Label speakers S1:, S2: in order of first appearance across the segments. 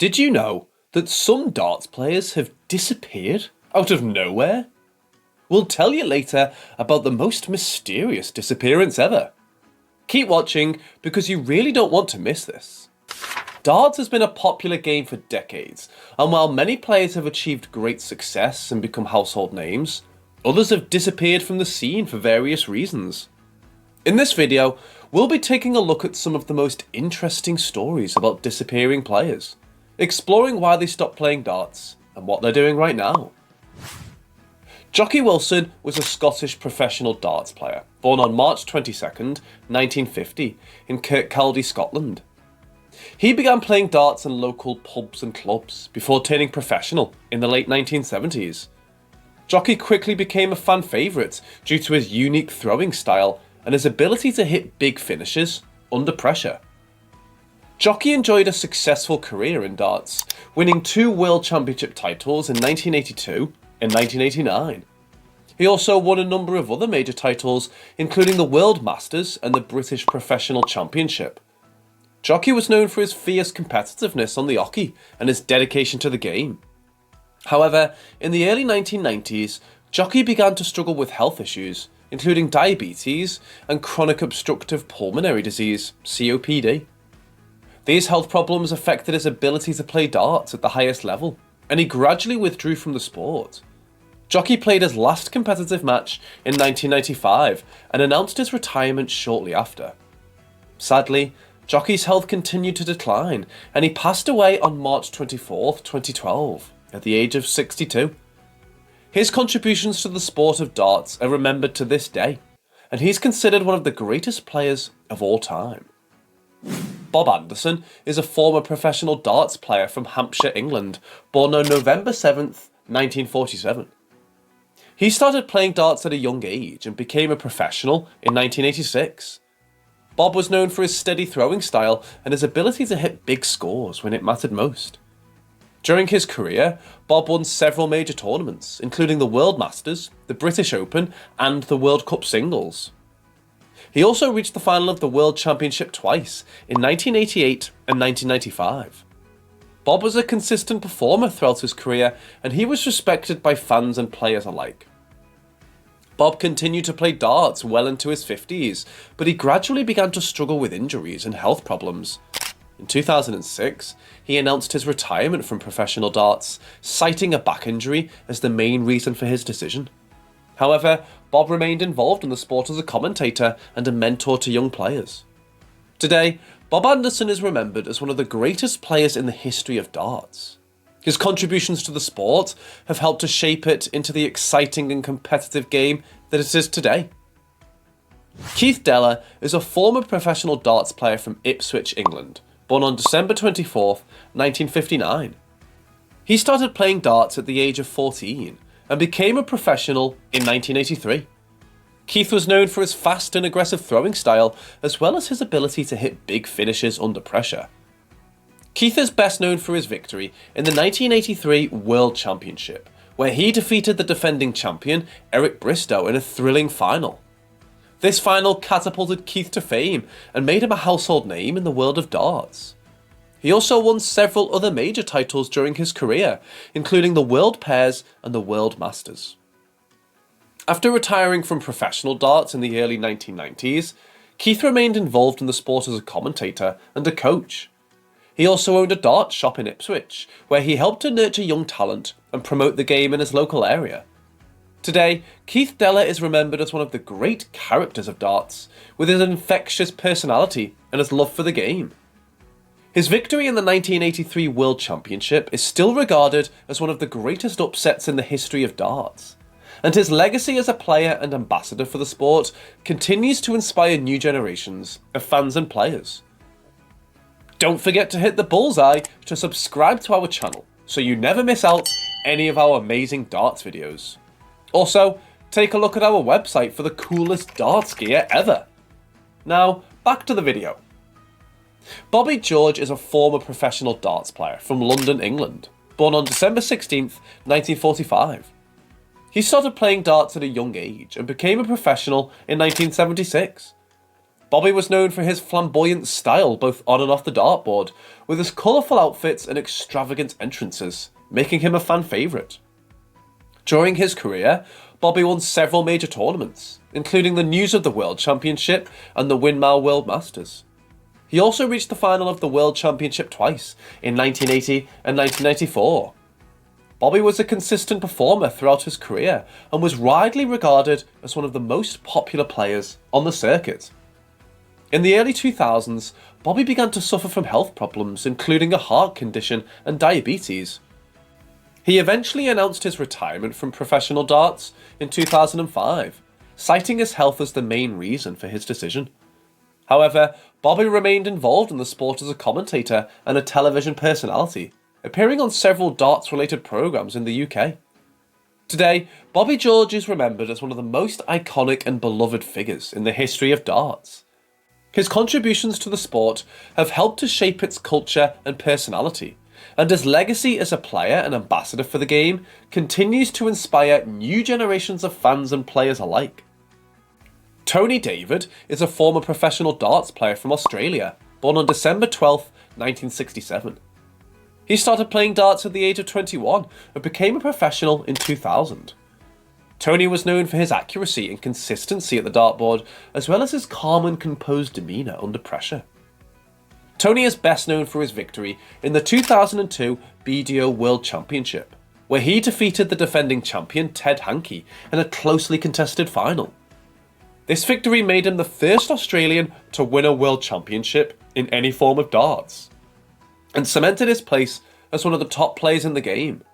S1: Did you know that some darts players have disappeared out of nowhere? We'll tell you later about the most mysterious disappearance ever. Keep watching because you really don't want to miss this. Darts has been a popular game for decades, and while many players have achieved great success and become household names, others have disappeared from the scene for various reasons. In this video, we'll be taking a look at some of the most interesting stories about disappearing players, exploring why they stopped playing darts and what they're doing right now. Jocky Wilson was a Scottish professional darts player, born on March 22nd, 1950, in Kirkcaldy, Scotland. He began playing darts in local pubs and clubs before turning professional in the late 1970s. Jocky quickly became a fan favourite due to his unique throwing style and his ability to hit big finishes under pressure. Jocky enjoyed a successful career in darts, winning 2 World Championship titles in 1982 and 1989. He also won a number of other major titles, including the World Masters and the British Professional Championship. Jocky was known for his fierce competitiveness on the oche and his dedication to the game. However, in the early 1990s, Jocky began to struggle with health issues, including diabetes and chronic obstructive pulmonary disease, COPD. These health problems affected his ability to play darts at the highest level, and he gradually withdrew from the sport. Jocky played his last competitive match in 1995 and announced his retirement shortly after. Sadly, Jocky's health continued to decline, and he passed away on March 24, 2012, at the age of 62. His contributions to the sport of darts are remembered to this day, and he's considered one of the greatest players of all time. Bob Anderson is a former professional darts player from Hampshire, England, born on November 7th, 1947. He started playing darts at a young age and became a professional in 1986. Bob was known for his steady throwing style and his ability to hit big scores when it mattered most. During his career, Bob won several major tournaments, including the World Masters, the British Open, and the World Cup Singles. He also reached the final of the World Championship twice, in 1988 and 1995. Bob was a consistent performer throughout his career, and he was respected by fans and players alike. Bob continued to play darts well into his 50s, but he gradually began to struggle with injuries and health problems. In 2006, he announced his retirement from professional darts, citing a back injury as the main reason for his decision. However, Bob remained involved in the sport as a commentator and a mentor to young players. Today, Bob Anderson is remembered as one of the greatest players in the history of darts. His contributions to the sport have helped to shape it into the exciting and competitive game that it is today. Keith Deller is a former professional darts player from Ipswich, England, born on December 24th, 1959. He started playing darts at the age of 14 and became a professional in 1983. Keith was known for his fast and aggressive throwing style, as well as his ability to hit big finishes under pressure. Keith is best known for his victory in the 1983 World Championship, where he defeated the defending champion Eric Bristow in a thrilling final. This final catapulted Keith to fame and made him a household name in the world of darts. He also won several other major titles during his career, including the World Pairs and the World Masters. After retiring from professional darts in the early 1990s, Keith remained involved in the sport as a commentator and a coach. He also owned a darts shop in Ipswich, where he helped to nurture young talent and promote the game in his local area. Today, Keith Deller is remembered as one of the great characters of darts, with his infectious personality and his love for the game. His victory in the 1983 World Championship is still regarded as one of the greatest upsets in the history of darts, and his legacy as a player and ambassador for the sport continues to inspire new generations of fans and players. Don't forget to hit the bullseye to subscribe to our channel so you never miss out any of our amazing darts videos. Also, take a look at our website for the coolest darts gear ever. Now, back to the video. Bobby George is a former professional darts player from London, England, born on December 16th, 1945. He started playing darts at a young age and became a professional in 1976. Bobby was known for his flamboyant style both on and off the dartboard, with his colourful outfits and extravagant entrances, making him a fan favourite. During his career, Bobby won several major tournaments, including the News of the World Championship and the Windmill World Masters. He also reached the final of the World Championship twice, in 1980 and 1994. Bobby was a consistent performer throughout his career and was widely regarded as one of the most popular players on the circuit. In the early 2000s, Bobby began to suffer from health problems, including a heart condition and diabetes. He eventually announced his retirement from professional darts in 2005, citing his health as the main reason for his decision. However, Bobby remained involved in the sport as a commentator and a television personality, appearing on several darts-related programs in the UK. Today, Bobby George is remembered as one of the most iconic and beloved figures in the history of darts. His contributions to the sport have helped to shape its culture and personality, and his legacy as a player and ambassador for the game continues to inspire new generations of fans and players alike. Tony David is a former professional darts player from Australia, born on December 12, 1967. He started playing darts at the age of 21 and became a professional in 2000. Tony was known for his accuracy and consistency at the dartboard, as well as his calm and composed demeanour under pressure. Tony is best known for his victory in the 2002 BDO World Championship, where he defeated the defending champion Ted Hankey in a closely contested final. This victory made him the first Australian to win a World Championship in any form of darts, and cemented his place as one of the top players in the game.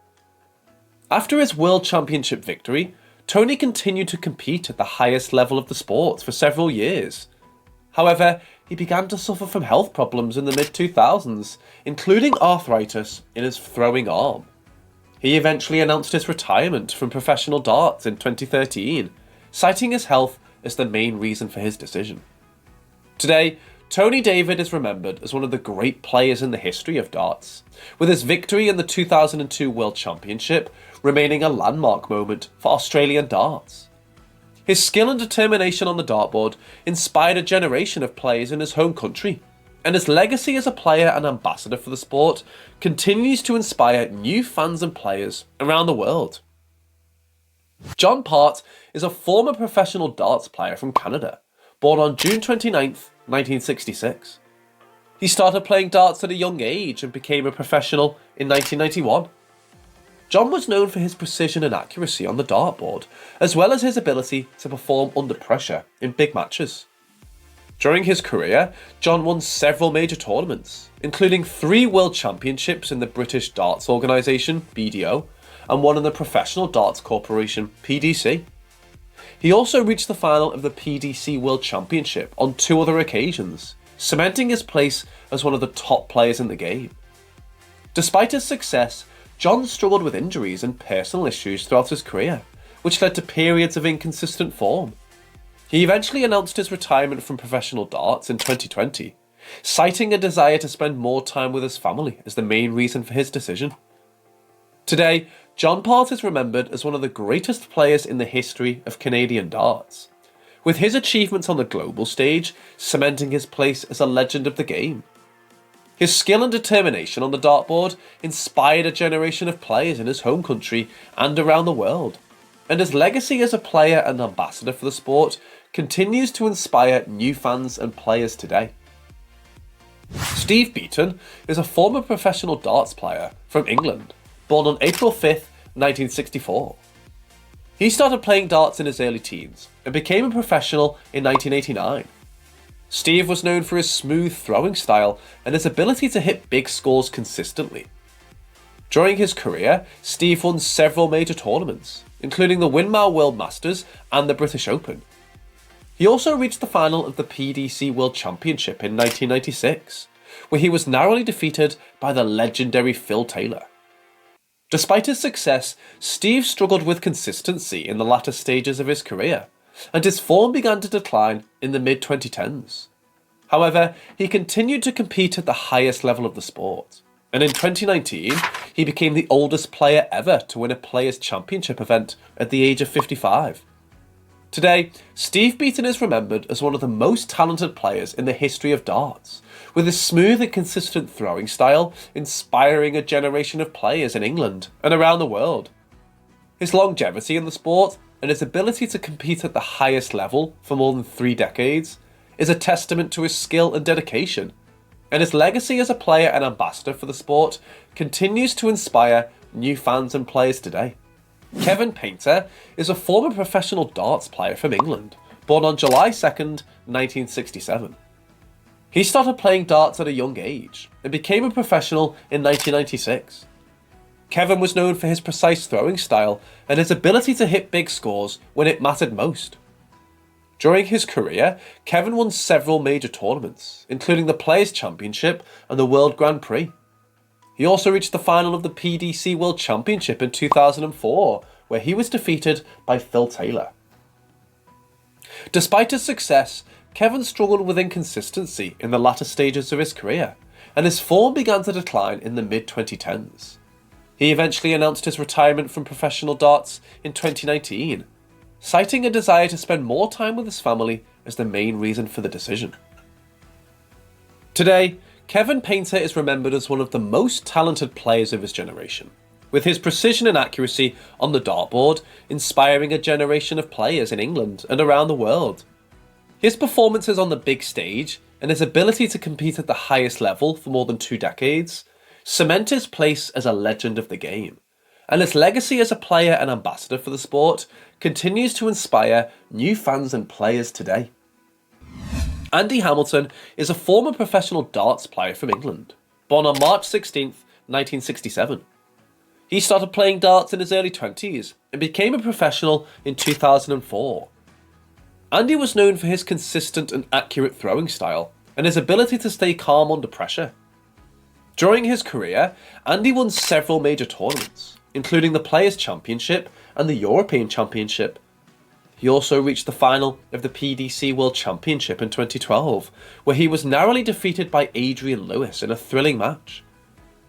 S1: After his World Championship victory, Tony continued to compete at the highest level of the sport for several years. However, he began to suffer from health problems in the mid-2000s, including arthritis in his throwing arm. He eventually announced his retirement from professional darts in 2013, citing his health as the main reason for his decision. Today, Tony David is remembered as one of the great players in the history of darts, with his victory in the 2002 World Championship remaining a landmark moment for Australian darts. His skill and determination on the dartboard inspired a generation of players in his home country, and his legacy as a player and ambassador for the sport continues to inspire new fans and players around the world. John Part is a former professional darts player from Canada, born on June 29th, 1966. He started playing darts at a young age and became a professional in 1991. John was known for his precision and accuracy on the dartboard, as well as his ability to perform under pressure in big matches. During his career, John won several major tournaments, including 3 World Championships in the British Darts Organisation, BDO, and one in the Professional Darts Corporation, PDC. He also reached the final of the PDC World Championship on 2 other occasions, cementing his place as one of the top players in the game. Despite his success, John struggled with injuries and personal issues throughout his career, which led to periods of inconsistent form. He eventually announced his retirement from professional darts in 2020, citing a desire to spend more time with his family as the main reason for his decision. Today, John Part is remembered as one of the greatest players in the history of Canadian darts, with his achievements on the global stage cementing his place as a legend of the game. His skill and determination on the dartboard inspired a generation of players in his home country and around the world, and his legacy as a player and ambassador for the sport continues to inspire new fans and players today. Steve Beaton is a former professional darts player from England, born on April 5th, 1964. He started playing darts in his early teens and became a professional in 1989. Steve was known for his smooth throwing style and his ability to hit big scores consistently. During his career, Steve won several major tournaments, including the Windmill World Masters and the British Open. He also reached the final of the PDC World Championship in 1996, where he was narrowly defeated by the legendary Phil Taylor. Despite his success, Steve struggled with consistency in the latter stages of his career, and his form began to decline in the mid-2010s. However, he continued to compete at the highest level of the sport, and in 2019, he became the oldest player ever to win a Players' Championship event at the age of 55. Today, Steve Beaton is remembered as one of the most talented players in the history of darts, with his smooth and consistent throwing style inspiring a generation of players in England and around the world. His longevity in the sport and his ability to compete at the highest level for more than 3 decades is a testament to his skill and dedication, and his legacy as a player and ambassador for the sport continues to inspire new fans and players today. Kevin Painter is a former professional darts player from England, born on July 2nd, 1967. He started playing darts at a young age and became a professional in 1996. Kevin was known for his precise throwing style and his ability to hit big scores when it mattered most. During his career, Kevin won several major tournaments, including the Players' Championship and the World Grand Prix. He also reached the final of the PDC World Championship in 2004, where he was defeated by Phil Taylor. Despite his success, Kevin struggled with inconsistency in the latter stages of his career, and his form began to decline in the mid-2010s. He eventually announced his retirement from professional darts in 2019, citing a desire to spend more time with his family as the main reason for the decision. Today, Kevin Painter is remembered as one of the most talented players of his generation, with his precision and accuracy on the dartboard inspiring a generation of players in England and around the world. His performances on the big stage and his ability to compete at the highest level for more than 2 decades cement his place as a legend of the game, and his legacy as a player and ambassador for the sport continues to inspire new fans and players today. Andy Hamilton is a former professional darts player from England, born on March 16th, 1967. He started playing darts in his early 20s and became a professional in 2004. Andy was known for his consistent and accurate throwing style and his ability to stay calm under pressure. During his career, Andy won several major tournaments, including the Players' Championship and the European Championship. He also reached the final of the PDC World Championship in 2012, where he was narrowly defeated by Adrian Lewis in a thrilling match.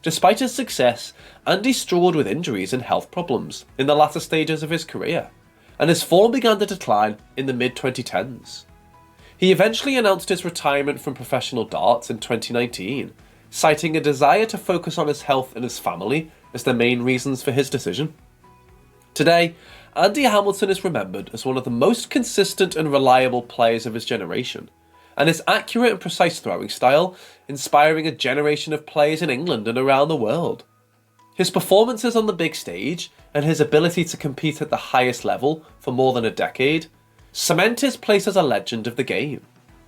S1: Despite his success, Andy struggled with injuries and health problems in the latter stages of his career, and his form began to decline in the mid-2010s. He eventually announced his retirement from professional darts in 2019, citing a desire to focus on his health and his family as the main reasons for his decision. Today, Andy Hamilton is remembered as one of the most consistent and reliable players of his generation, and his accurate and precise throwing style inspiring a generation of players in England and around the world. His performances on the big stage and his ability to compete at the highest level for more than a decade cement his place as a legend of the game,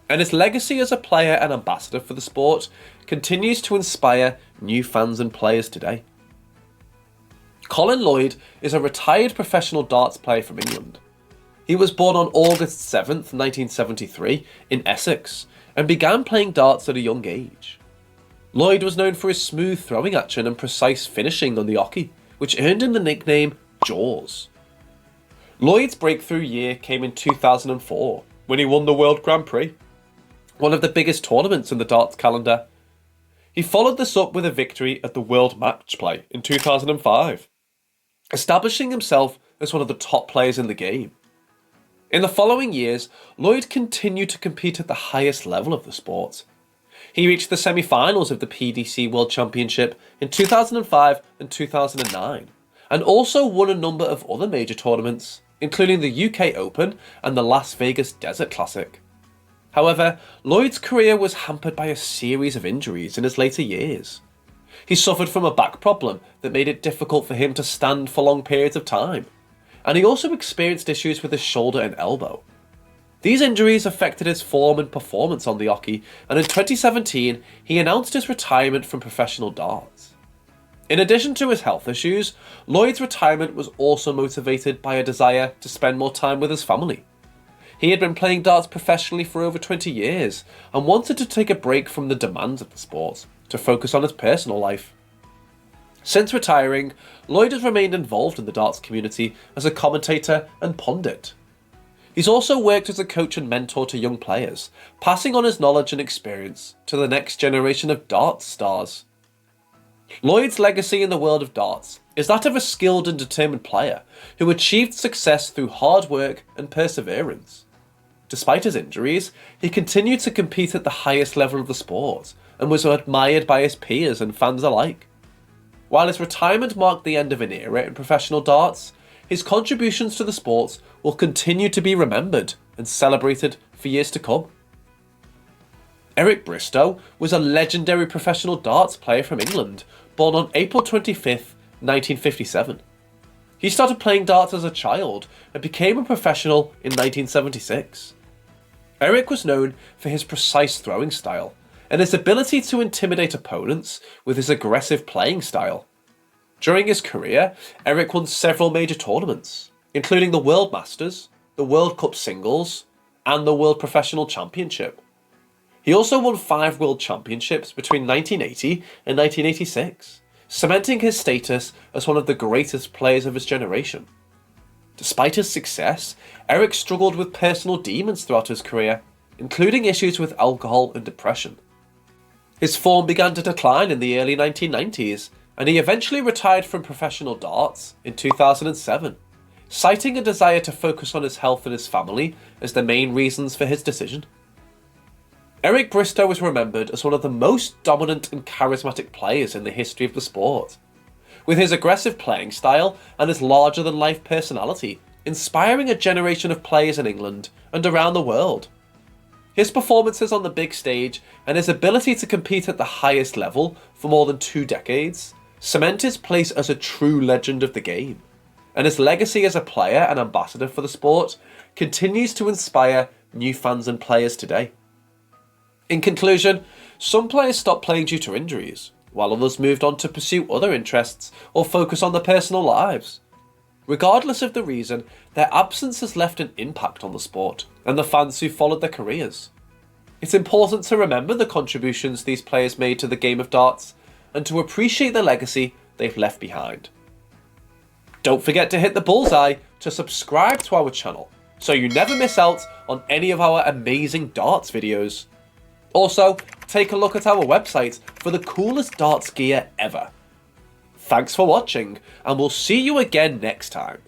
S1: and his legacy as a player and ambassador for the sport continues to inspire new fans and players today. Colin Lloyd is a retired professional darts player from England. He was born on August 7th, 1973 in Essex and began playing darts at a young age. Lloyd was known for his smooth throwing action and precise finishing on the oche, which earned him the nickname Jaws. Lloyd's breakthrough year came in 2004 when he won the World Grand Prix, one of the biggest tournaments in the darts calendar. He followed this up with a victory at the World Match Play in 2005. Establishing himself as one of the top players in the game. In the following years, Lloyd continued to compete at the highest level of the sport. He reached the semi-finals of the PDC World Championship in 2005 and 2009, and also won a number of other major tournaments, including the UK Open and the Las Vegas Desert Classic. However, Lloyd's career was hampered by a series of injuries in his later years. He suffered from a back problem that made it difficult for him to stand for long periods of time, and he also experienced issues with his shoulder and elbow. These injuries affected his form and performance on the oche, and in 2017 he announced his retirement from professional darts. In addition to his health issues, Lloyd's retirement was also motivated by a desire to spend more time with his family. He had been playing darts professionally for over 20 years and wanted to take a break from the demands of the sport to focus on his personal life. Since retiring, Lloyd has remained involved in the darts community as a commentator and pundit. He's also worked as a coach and mentor to young players, passing on his knowledge and experience to the next generation of darts stars. Lloyd's legacy in the world of darts is that of a skilled and determined player who achieved success through hard work and perseverance. Despite his injuries, he continued to compete at the highest level of the sport and was admired by his peers and fans alike. While his retirement marked the end of an era in professional darts, his contributions to the sport will continue to be remembered and celebrated for years to come. Eric Bristow was a legendary professional darts player from England, born on April 25th, 1957. He started playing darts as a child and became a professional in 1976. Eric was known for his precise throwing style and his ability to intimidate opponents with his aggressive playing style. During his career, Eric won several major tournaments, including the World Masters, the World Cup Singles, and the World Professional Championship. He also won 5 World Championships between 1980 and 1986, cementing his status as one of the greatest players of his generation. Despite his success, Eric struggled with personal demons throughout his career, including issues with alcohol and depression. His form began to decline in the early 1990s, and he eventually retired from professional darts in 2007, citing a desire to focus on his health and his family as the main reasons for his decision. Eric Bristow is remembered as one of the most dominant and charismatic players in the history of the sport, with his aggressive playing style and his larger-than-life personality inspiring a generation of players in England and around the world. His performances on the big stage and his ability to compete at the highest level for more than 2 decades cement his place as a true legend of the game, and his legacy as a player and ambassador for the sport continues to inspire new fans and players today. In conclusion, some players stopped playing due to injuries, while others moved on to pursue other interests or focus on their personal lives. Regardless of the reason, their absence has left an impact on the sport and the fans who followed their careers. It's important to remember the contributions these players made to the game of darts and to appreciate the legacy they've left behind. Don't forget to hit the bullseye to subscribe to our channel so you never miss out on any of our amazing darts videos. Also, take a look at our website for the coolest darts gear ever. Thanks for watching, and we'll see you again next time.